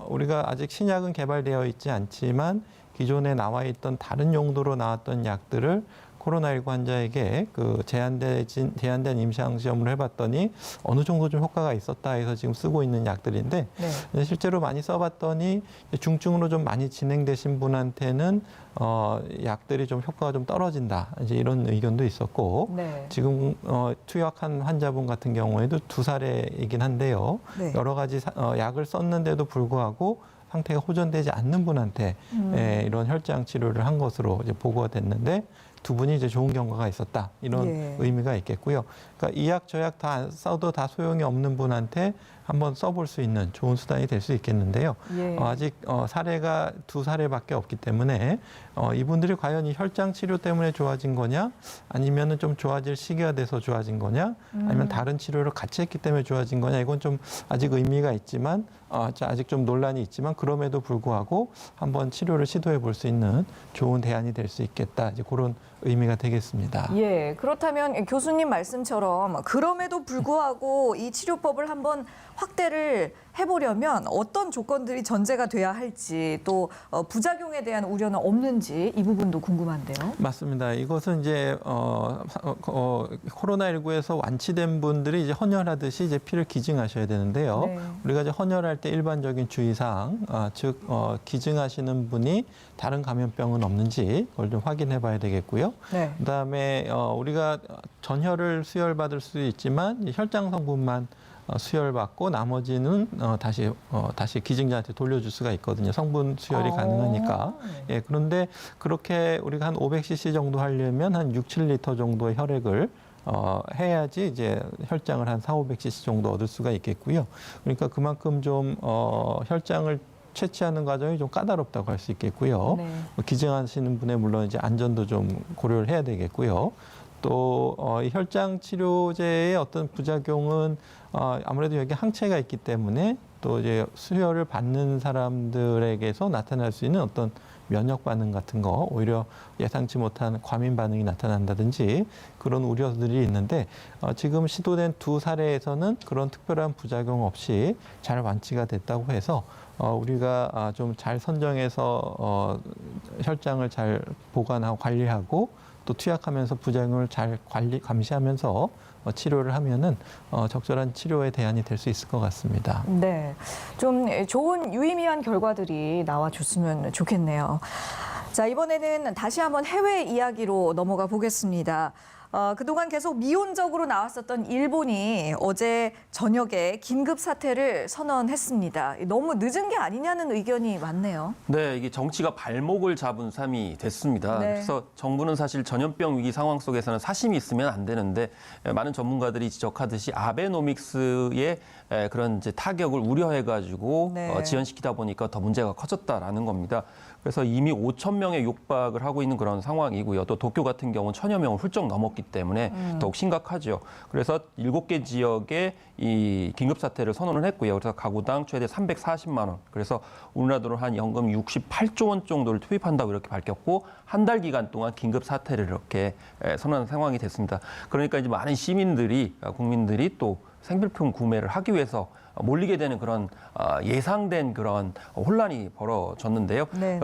우리가 아직 신약은 개발되어 있지 않지만 기존에 나와 있던 다른 용도로 나왔던 약들을 코로나19 환자에게 그 제한된 임상 시험을 해봤더니 어느 정도 좀 효과가 있었다 해서 지금 쓰고 있는 약들인데 네. 실제로 많이 써봤더니 중증으로 좀 많이 진행되신 분한테는 약들이 좀 효과가 좀 떨어진다 이제 이런 의견도 있었고 네. 지금 투약한 환자분 같은 경우에도 2사례이긴 한데요. 네. 여러 가지 약을 썼는데도 불구하고 상태가 호전되지 않는 분한테 이런 혈장 치료를 한 것으로 이제 보고가 됐는데 두 분이 이제 좋은 경과가 있었다 이런 의미가 있겠고요. 그러니까 이 약 저 약 다 안 써도 다 소용이 없는 분한테 한번 써볼 수 있는 좋은 수단이 될 수 있겠는데요. 아직 사례가 2사례밖에 없기 때문에 이분들이 과연 이 혈장 치료 때문에 좋아진 거냐, 아니면은 좀 좋아질 시기가 돼서 좋아진 거냐, 아니면 다른 치료를 같이 했기 때문에 좋아진 거냐, 이건 좀 아직 의미가 있지만 아직 좀 논란이 있지만 그럼에도 불구하고 한번 치료를 시도해 볼 수 있는 좋은 대안이 될 수 있겠다. 이제 그런 의미가 되겠습니다. 예, 그렇다면 교수님 말씀처럼 그럼에도 불구하고 이 치료법을 한번 확대를 해보려면 어떤 조건들이 전제가 돼야 할지 또 부작용에 대한 우려는 없는지 이 부분도 궁금한데요. 맞습니다. 이것은 이제 코로나19에서 완치된 분들이 이제 헌혈하듯이 이제 피를 기증하셔야 되는데요. 네. 우리가 이제 헌혈할 때 일반적인 주의사항, 즉 기증하시는 분이 다른 감염병은 없는지 그걸 좀 확인해봐야 되겠고요. 네. 그다음에 우리가 전혈을 수혈받을 수 있지만 혈장 성분만 수혈받고 나머지는 다시 기증자한테 돌려줄 수가 있거든요. 성분 수혈이 가능하니까. 예, 그런데 그렇게 우리가 한 500cc 정도 하려면 한 6, 7리터 정도의 혈액을 해야지 이제 혈장을 한 4, 500cc 정도 얻을 수가 있겠고요. 그러니까 그만큼 좀 혈장을 채취하는 과정이 좀 까다롭다고 할 수 있겠고요. 네. 기증하시는 분의 물론 이제 안전도 좀 고려를 해야 되겠고요. 또 이 혈장 치료제의 어떤 부작용은 아무래도 여기 항체가 있기 때문에 또 이제 수혈을 받는 사람들에게서 나타날 수 있는 어떤 면역 반응 같은 거, 오히려 예상치 못한 과민 반응이 나타난다든지 그런 우려들이 있는데 지금 시도된 2사례에서는 그런 특별한 부작용 없이 잘 완치가 됐다고 해서 우리가 좀 잘 선정해서 혈장을 잘 보관하고 관리하고 또 투약하면서 부작용을 잘 감시하면서 치료를 하면은 적절한 치료의 대안이 될 수 있을 것 같습니다. 네, 좀 좋은 유의미한 결과들이 나와줬으면 좋겠네요. 자, 이번에는 다시 한번 해외 이야기로 넘어가 보겠습니다. 그동안 계속 미온적으로 나왔었던 일본이 어제 저녁에 긴급 사태를 선언했습니다. 너무 늦은 게 아니냐는 의견이 많네요. 네, 이게 정치가 발목을 잡은 셈이 됐습니다. 네. 그래서 정부는 사실 전염병 위기 상황 속에서는 사심이 있으면 안 되는데 많은 전문가들이 지적하듯이 아베노믹스의 그런 이제 타격을 우려해가지고 네. 지연시키다 보니까 더 문제가 커졌다라는 겁니다. 그래서 이미 5천 명에 육박을 하고 있는 그런 상황이고요. 또 도쿄 같은 경우는 1,000여 명을 훌쩍 넘었기 때문에 더욱 심각하죠. 그래서 7개 지역에 이 긴급 사태를 선언을 했고요. 그래서 가구당 최대 340만 원. 그래서 우리나라 돈으로 한 연금 68조 원 정도를 투입한다고 이렇게 밝혔고 한 달 기간 동안 긴급 사태를 이렇게 선언한 상황이 됐습니다. 그러니까 이제 많은 시민들이 국민들이 또 생필품 구매를 하기 위해서 몰리게 되는 그런 예상된 그런 혼란이 벌어졌는데요. 네.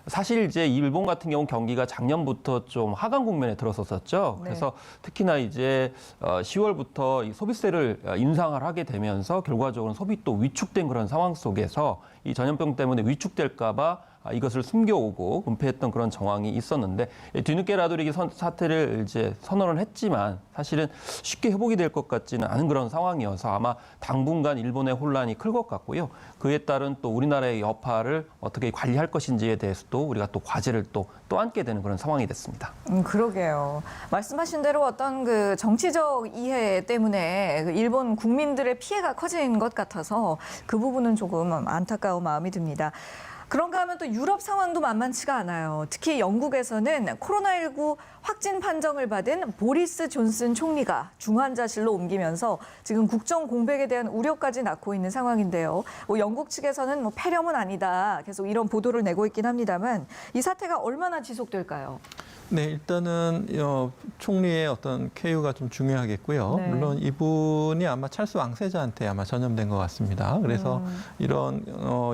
사실 이제 일본 같은 경우 경기가 작년부터 좀 하강 국면에 들어섰었죠. 네. 그래서 특히나 이제 10월부터 이 소비세를 인상을 하게 되면서 결과적으로 소비 또 위축된 그런 상황 속에서 이 전염병 때문에 위축될까 봐 이것을 숨겨오고 은폐했던 그런 정황이 있었는데 뒤늦게라도 이렇게 사태를 이제 선언을 했지만 사실은 쉽게 회복이 될 것 같지는 않은 그런 상황이어서 아마 당분간 일본의 혼란이 클 것 같고요. 그에 따른 또 우리나라의 여파를 어떻게 관리할 것인지에 대해서도 우리가 또 과제를 또 안게 되는 그런 상황이 됐습니다. 그러게요. 말씀하신 대로 어떤 그 정치적 이해 때문에 그 일본 국민들의 피해가 커진 것 같아서 그 부분은 조금 안타까운 마음이 듭니다. 그런가 하면 또 유럽 상황도 만만치가 않아요. 특히 영국에서는 코로나19 확진 판정을 받은 보리스 존슨 총리가 중환자실로 옮기면서 지금 국정 공백에 대한 우려까지 낳고 있는 상황인데요. 영국 측에서는 폐렴은 아니다. 계속 이런 보도를 내고 있긴 합니다만 이 사태가 얼마나 지속될까요? 네, 일단은 총리의 어떤 쾌유가 좀 중요하겠고요. 네. 물론 이분이 아마 찰스 왕세자한테 아마 전염된 것 같습니다. 그래서 이런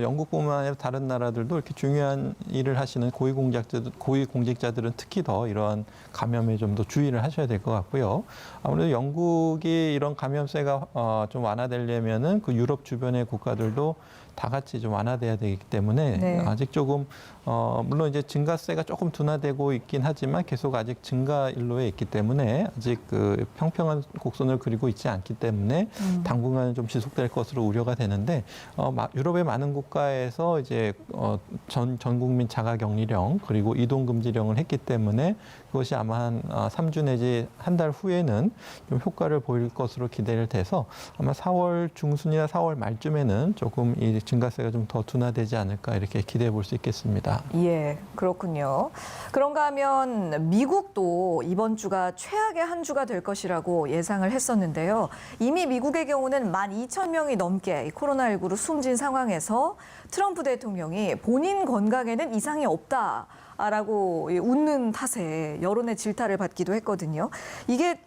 영국뿐만 아니라 다른 나라들도 이렇게 중요한 일을 하시는 고위공직자들은 특히 더 이러한 감염에 좀 더 주의를 하셔야 될 것 같고요. 아무래도 영국이 이런 감염세가 좀 완화되려면은 그 유럽 주변의 국가들도 다 같이 좀 완화돼야 되기 때문에 네. 아직 조금 물론 이제 증가세가 조금 둔화되고 있긴 하지만 계속 아직 증가 일로에 있기 때문에 아직 그 평평한 곡선을 그리고 있지 않기 때문에 당분간은 좀 지속될 것으로 우려가 되는데 유럽의 많은 국가에서 이제 전 국민 자가격리령 그리고 이동 금지령을 했기 때문에 그것이 아마 한 3주 내지 한 달 후에는 좀 효과를 보일 것으로 기대를 돼서 아마 4월 중순이나 4월 말쯤에는 조금 이 증가세가 좀 더 둔화되지 않을까 이렇게 기대해 볼 수 있겠습니다. 예, 그렇군요. 그런가 하면 미국도 이번 주가 최악의 한 주가 될 것이라고 예상을 했었는데요. 이미 미국의 경우는 12,000명이 넘게 코로나19로 숨진 상황에서 트럼프 대통령이 본인 건강에는 이상이 없다라고 웃는 탓에 여론의 질타를 받기도 했거든요. 이게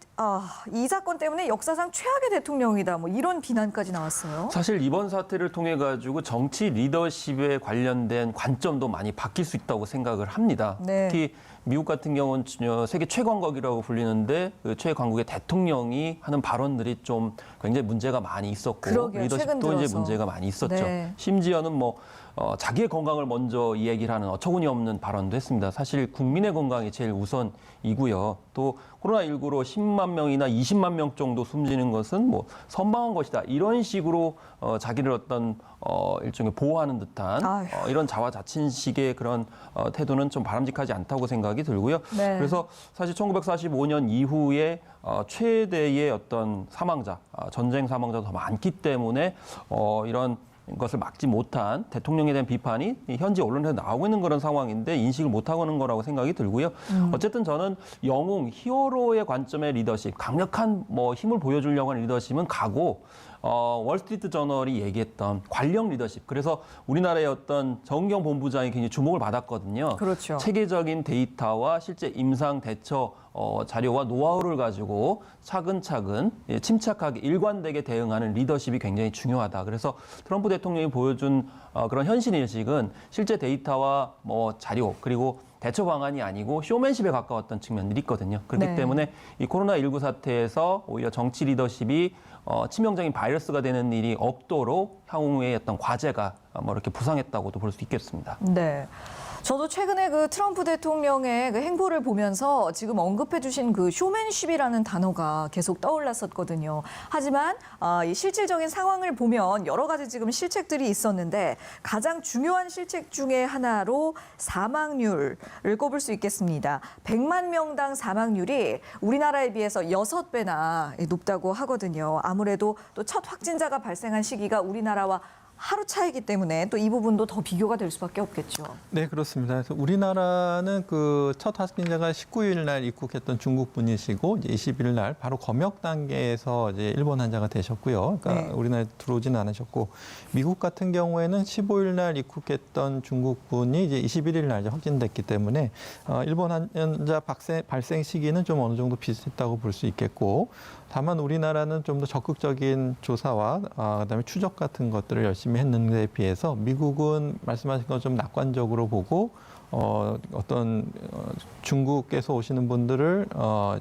이 사건 때문에 역사상 최악의 대통령이다. 이런 비난까지 나왔어요. 사실 이번 사태를 통해 가지고 정치 리더십에 관련된 관점도 많이 바뀔 수 있다고 생각을 합니다. 네. 특히 미국 같은 경우는 세계 최강국이라고 불리는데 그 최강국의 대통령이 하는 발언들이 좀 굉장히 문제가 많이 있었고 그러게요. 최근 리더십도 들어서. 이제 문제가 많이 있었죠. 네. 심지어는 자기의 건강을 먼저 이 얘기를 하는 어처구니없는 발언도 했습니다. 사실 국민의 건강이 제일 우선이고요. 또 코로나19로 10만 명이나 20만 명 정도 숨지는 것은 선방한 것이다. 이런 식으로 자기를 어떤 일종의 보호하는 듯한 이런 자화자찬식의 그런 태도는 좀 바람직하지 않다고 생각이 들고요. 네. 그래서 사실 1945년 이후에 최대의 어떤 사망자, 전쟁 사망자가 더 많기 때문에 이런 것을 막지 못한 대통령에 대한 비판이 현지 언론에서 나오고 있는 그런 상황인데 인식을 못하고 있는 거라고 생각이 들고요. 어쨌든 저는 영웅, 히어로의 관점의 리더십, 강력한 힘을 보여주려고 하는 리더십은 가고 월스트리트 저널이 얘기했던 관력 리더십. 그래서 우리나라의 어떤 정경 본부장이 굉장히 주목을 받았거든요. 그렇죠. 체계적인 데이터와 실제 임상 대처 자료와 노하우를 가지고 차근차근 침착하게 일관되게 대응하는 리더십이 굉장히 중요하다. 그래서 트럼프 대통령이 보여준 그런 현실인식은 실제 데이터와 자료 그리고 대처 방안이 아니고 쇼맨십에 가까웠던 측면들이 있거든요. 그렇기 네. 때문에 이 코로나19 사태에서 오히려 정치 리더십이 치명적인 바이러스가 되는 일이 없도록 향후의 어떤 과제가 이렇게 부상했다고도 볼 수 있겠습니다. 네. 저도 최근에 그 트럼프 대통령의 그 행보를 보면서 지금 언급해 주신 그 쇼맨십이라는 단어가 계속 떠올랐었거든요. 하지만 이 실질적인 상황을 보면 여러 가지 지금 실책들이 있었는데 가장 중요한 실책 중에 하나로 사망률을 꼽을 수 있겠습니다. 100만 명당 사망률이 우리나라에 비해서 6배나 높다고 하거든요. 아무래도 또 첫 확진자가 발생한 시기가 우리나라와 하루 차이기 때문에 또 이 부분도 더 비교가 될 수밖에 없겠죠. 네, 그렇습니다. 그래서 우리나라는 그 첫 확진자가 19일 날 입국했던 중국 분이시고 이제 20일 날 바로 검역 단계에서 이제 일본 환자가 되셨고요. 그러니까 네. 우리나라에 들어오지는 않으셨고 미국 같은 경우에는 15일 날 입국했던 중국 분이 이제 21일 날 이제 확진됐기 때문에 일본 환자 발생 시기는 좀 어느 정도 비슷했다고 볼 수 있겠고 다만 우리나라는 좀 더 적극적인 조사와 그다음에 추적 같은 것들을 열심히 했는데 비해서 미국은 말씀하신 것처럼 낙관적으로 보고 어떤 중국에서 오시는 분들을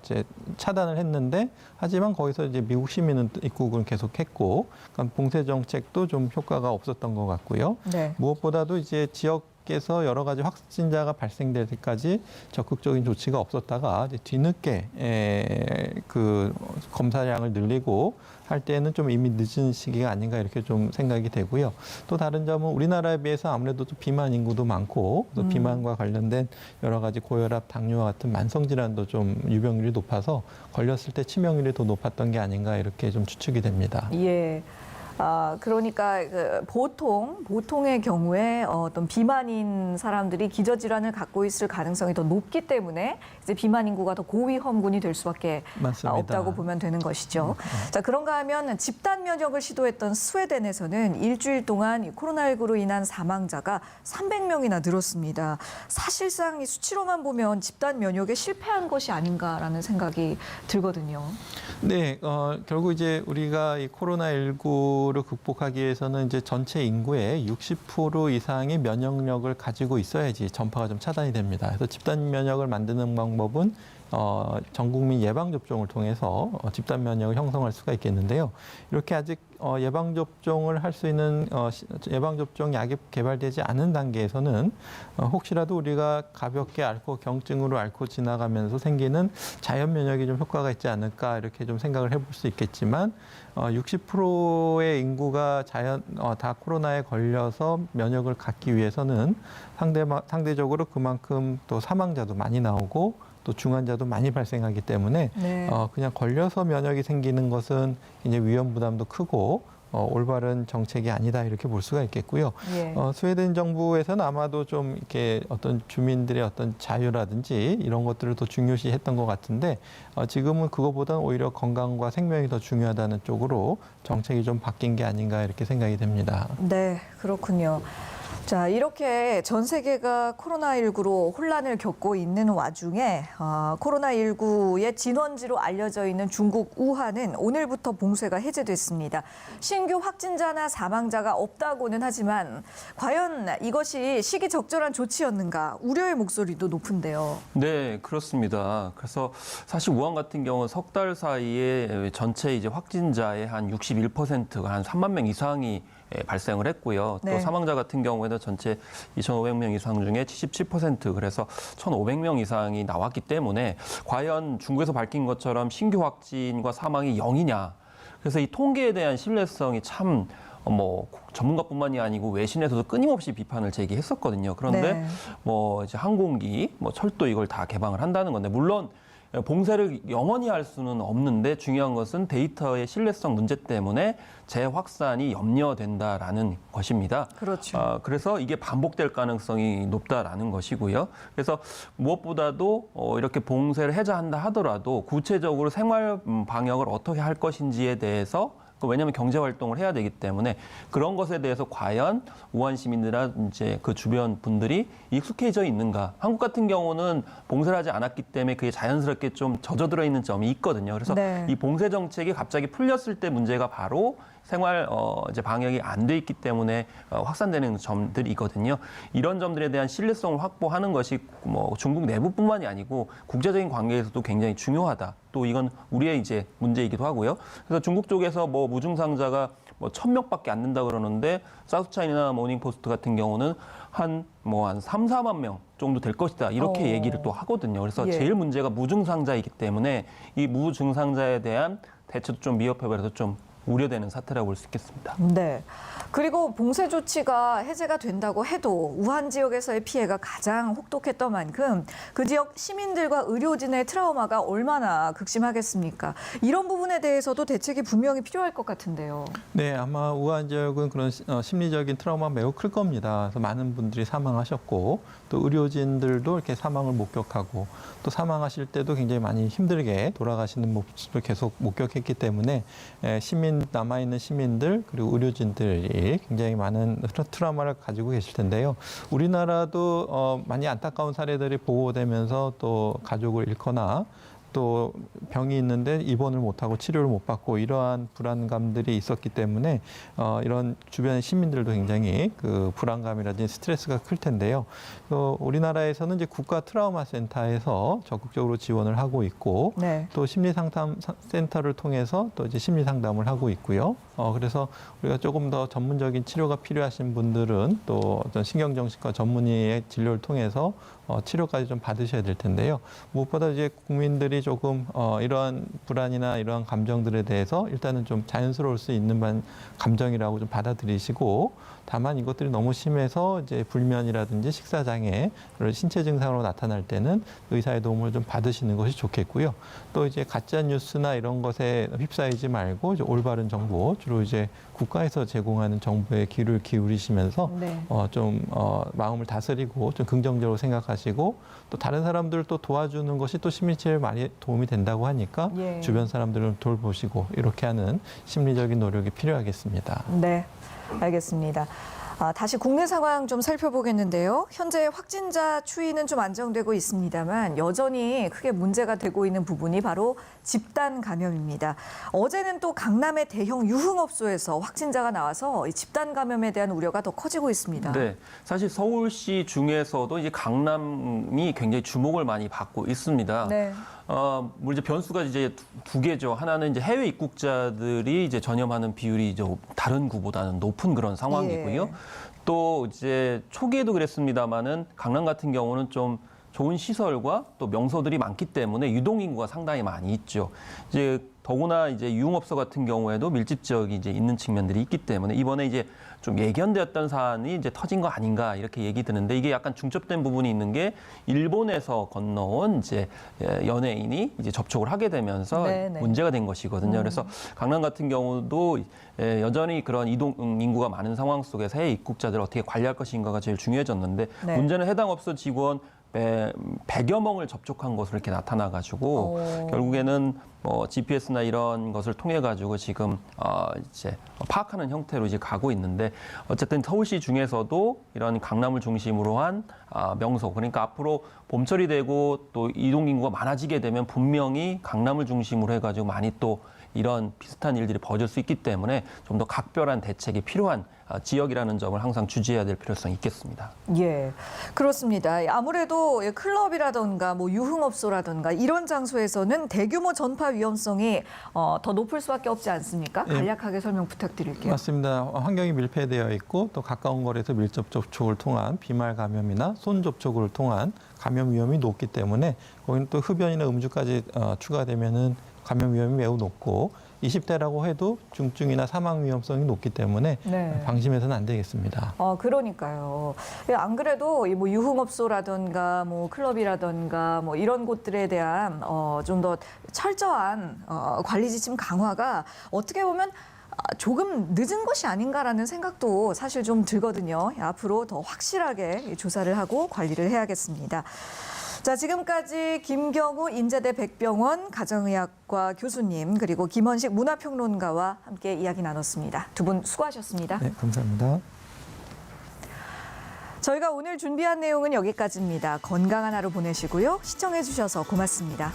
이제 차단을 했는데 하지만 거기서 이제 미국 시민은 입국을 계속했고 그러니까 봉쇄 정책도 좀 효과가 없었던 것 같고요. 네. 무엇보다도 이제 지역에서 여러 가지 확진자가 발생될 때까지 적극적인 조치가 없었다가 이제 뒤늦게 그 검사량을 늘리고 할 때는 좀 이미 늦은 시기가 아닌가 이렇게 좀 생각이 되고요. 또 다른 점은 우리나라에 비해서 아무래도 또 비만 인구도 많고 또 비만과 관련된 여러 가지 고혈압, 당뇨와 같은 만성 질환도 좀 유병률이 높아서 걸렸을 때 치명률이 더 높았던 게 아닌가 이렇게 좀 추측이 됩니다. 예. 그러니까 보통의 경우에 어떤 비만인 사람들이 기저질환을 갖고 있을 가능성이 더 높기 때문에 이제 비만 인구가 더 고위험군이 될 수밖에 맞습니다. 없다고 보면 되는 것이죠. 자, 그런가 하면 집단 면역을 시도했던 스웨덴에서는 일주일 동안 코로나19로 인한 사망자가 300명이나 늘었습니다. 사실상 이 수치로만 보면 집단 면역에 실패한 것이 아닌가라는 생각이 들거든요. 네, 결국 이제 우리가 이 코로나19를 극복하기 위해서는 이제 전체 인구의 60% 이상의 면역력을 가지고 있어야지 전파가 좀 차단이 됩니다. 그래서 집단 면역을 만드는 방법은 전 국민 예방접종을 통해서 집단 면역을 형성할 수가 있겠는데요. 이렇게 아직 예방접종을 할 수 있는 예방접종 약이 개발되지 않은 단계에서는 혹시라도 우리가 가볍게 앓고 경증으로 앓고 지나가면서 생기는 자연 면역이 좀 효과가 있지 않을까 이렇게 좀 생각을 해볼 수 있겠지만 60%의 인구가 다 코로나에 걸려서 면역을 갖기 위해서는 상대적으로 그만큼 또 사망자도 많이 나오고 또 중환자도 많이 발생하기 때문에 네. 그냥 걸려서 면역이 생기는 것은 이제 위험 부담도 크고 올바른 정책이 아니다 이렇게 볼 수가 있겠고요. 예. 스웨덴 정부에서는 아마도 좀 이렇게 어떤 주민들의 어떤 자유라든지 이런 것들을 더 중요시했던 것 같은데 지금은 그거보다는 오히려 건강과 생명이 더 중요하다는 쪽으로 정책이 좀 바뀐 게 아닌가 이렇게 생각이 됩니다. 네, 그렇군요. 자, 이렇게 전 세계가 코로나19로 혼란을 겪고 있는 와중에 코로나19의 진원지로 알려져 있는 중국 우한은 오늘부터 봉쇄가 해제됐습니다. 신규 확진자나 사망자가 없다고는 하지만 과연 이것이 시기적절한 조치였는가 우려의 목소리도 높은데요. 네, 그렇습니다. 그래서 사실 우한 같은 경우는 석 달 사이에 전체 이제 확진자의 한 61%가 한 3만 명 이상이 발생을 했고요. 네. 또 사망자 같은 경우에는 전체 2,500명 이상 중에 77% 그래서 1,500명 이상이 나왔기 때문에 과연 중국에서 밝힌 것처럼 신규 확진과 사망이 0이냐. 그래서 이 통계에 대한 신뢰성이 참 전문가뿐만이 아니고 외신에서도 끊임없이 비판을 제기했었거든요. 그런데 네. 이제 항공기, 철도 이걸 다 개방을 한다는 건데 물론 봉쇄를 영원히 할 수는 없는데 중요한 것은 데이터의 신뢰성 문제 때문에 재확산이 염려된다라는 것입니다. 그렇죠. 그래서 이게 반복될 가능성이 높다라는 것이고요. 그래서 무엇보다도 이렇게 봉쇄를 해제한다 하더라도 구체적으로 생활 방역을 어떻게 할 것인지에 대해서 왜냐하면 경제 활동을 해야 되기 때문에 그런 것에 대해서 과연 우한 시민들이나 이제 그 주변 분들이 익숙해져 있는가? 한국 같은 경우는 봉쇄를 하지 않았기 때문에 그게 자연스럽게 좀 젖어들어 있는 점이 있거든요. 그래서 네. 이 봉쇄 정책이 갑자기 풀렸을 때 문제가 바로 생활 이제 방역이 안 돼 있기 때문에 확산되는 점들이거든요. 이런 점들에 대한 신뢰성을 확보하는 것이 중국 내부뿐만이 아니고 국제적인 관계에서도 굉장히 중요하다. 또 이건 우리의 이제 문제이기도 하고요. 그래서 중국 쪽에서 무증상자가 1,000명밖에 안 된다 그러는데 사우스차이나 모닝포스트 같은 경우는 한 3, 4만 명 정도 될 것이다. 이렇게 얘기를 또 하거든요. 그래서 예. 제일 문제가 무증상자이기 때문에 이 무증상자에 대한 대처도 좀 미흡해버려서 좀 우려되는 사태라고 볼 수 있겠습니다. 네. 그리고 봉쇄 조치가 해제가 된다고 해도 우한 지역에서의 피해가 가장 혹독했던 만큼 그 지역 시민들과 의료진의 트라우마가 얼마나 극심하겠습니까? 이런 부분에 대해서도 대책이 분명히 필요할 것 같은데요. 네, 아마 우한 지역은 그런 심리적인 트라우마가 매우 클 겁니다. 그래서 많은 분들이 사망하셨고 또 의료진들도 이렇게 사망을 목격하고 또 사망하실 때도 굉장히 많이 힘들게 돌아가시는 모습을 계속 목격했기 때문에 남아있는 시민들 그리고 의료진들이 굉장히 많은 트라우마를 가지고 계실 텐데요. 우리나라도 많이 안타까운 사례들이 보고되면서 또 가족을 잃거나 또 병이 있는데 입원을 못하고 치료를 못 받고 이러한 불안감들이 있었기 때문에 이런 주변의 시민들도 굉장히 그 불안감이라든지 스트레스가 클 텐데요. 우리나라에서는 이제 국가 트라우마 센터에서 적극적으로 지원을 하고 있고 네. 또 심리 상담 센터를 통해서 또 이제 심리 상담을 하고 있고요. 그래서 우리가 조금 더 전문적인 치료가 필요하신 분들은 또 어떤 신경정신과 전문의의 진료를 통해서 치료까지 좀 받으셔야 될 텐데요. 무엇보다 이제 국민들이 조금 이러한 불안이나 이러한 감정들에 대해서 일단은 좀 자연스러울 수 있는 감정이라고 좀 받아들이시고 다만 이것들이 너무 심해서 이제 불면이라든지 식사장애 그런 신체 증상으로 나타날 때는 의사의 도움을 좀 받으시는 것이 좋겠고요. 또 이제 가짜 뉴스나 이런 것에 휩싸이지 말고 이제 올바른 정보 주로 주로 이제 국가에서 제공하는 정보에 귀를 기울이시면서 네. 마음을 다스리고 좀 긍정적으로 생각하시고 또 다른 사람들 또 도와주는 것이 또 시민체에 많이 도움이 된다고 하니까 예. 주변 사람들을 돌보시고 이렇게 하는 심리적인 노력이 필요하겠습니다. 네, 알겠습니다. 다시 국내 상황 좀 살펴보겠는데요. 현재 확진자 추이는 좀 안정되고 있습니다만 여전히 크게 문제가 되고 있는 부분이 바로 집단 감염입니다. 어제는 또 강남의 대형 유흥업소에서 확진자가 나와서 이 집단 감염에 대한 우려가 더 커지고 있습니다. 네, 사실 서울시 중에서도 이제 강남이 굉장히 주목을 많이 받고 있습니다. 네. 이제 변수가 이제 두 개죠. 하나는 이제 해외 입국자들이 이제 전염하는 비율이 이제 다른 구보다는 높은 그런 상황이고요. 예. 또 이제 초기에도 그랬습니다만은 강남 같은 경우는 좀 좋은 시설과 또 명소들이 많기 때문에 유동 인구가 상당히 많이 있죠. 이제 더구나 이제 유흥업소 같은 경우에도 밀집 지역이 이제 있는 측면들이 있기 때문에 이번에 이제 좀 예견되었던 사안이 이제 터진 거 아닌가 이렇게 얘기 드는데 이게 약간 중첩된 부분이 있는 게 일본에서 건너온 이제 연예인이 이제 접촉을 하게 되면서 네네. 문제가 된 것이거든요. 그래서 강남 같은 경우도 여전히 그런 이동 인구가 많은 상황 속에서 해외 입국자들을 어떻게 관리할 것인가가 제일 중요해졌는데 네. 문제는 해당 업소 직원 100여 명을 접촉한 것으로 이렇게 나타나가지고 결국에는 GPS나 이런 것을 통해 가지고 지금 이제 파악하는 형태로 이제 가고 있는데 어쨌든 서울시 중에서도 이런 강남을 중심으로 한 명소 그러니까 앞으로 봄철이 되고 또 이동 인구가 많아지게 되면 분명히 강남을 중심으로 해가지고 많이 또 이런 비슷한 일들이 벌어질 수 있기 때문에 좀 더 각별한 대책이 필요한 지역이라는 점을 항상 주지해야 될 필요성이 있겠습니다. 예, 그렇습니다. 아무래도 클럽이라든가 뭐 유흥업소라든가 이런 장소에서는 대규모 전파 위험성이 더 높을 수밖에 없지 않습니까? 예. 간략하게 설명 부탁드릴게요. 맞습니다. 환경이 밀폐되어 있고 또 가까운 거리에서 밀접 접촉을 통한 비말 감염이나 손 접촉을 통한 감염 위험이 높기 때문에 거기는 또 흡연이나 음주까지 추가되면은 감염 위험이 매우 높고 20대라고 해도 중증이나 사망 위험성이 높기 때문에 네. 방심해서는 안 되겠습니다. 그러니까요. 안 그래도 뭐 유흥업소라든가 뭐 클럽이라든가 뭐 이런 곳들에 대한 좀 더 철저한 관리 지침 강화가 어떻게 보면 조금 늦은 것이 아닌가라는 생각도 사실 좀 들거든요. 앞으로 더 확실하게 조사를 하고 관리를 해야겠습니다. 자, 지금까지 김경우 인제대 백병원 가정의학과 교수님 그리고 김원식 문화평론가와 함께 이야기 나눴습니다. 두 분 수고하셨습니다. 네, 감사합니다. 저희가 오늘 준비한 내용은 여기까지입니다. 건강한 하루 보내시고요. 시청해 주셔서 고맙습니다.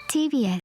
TBS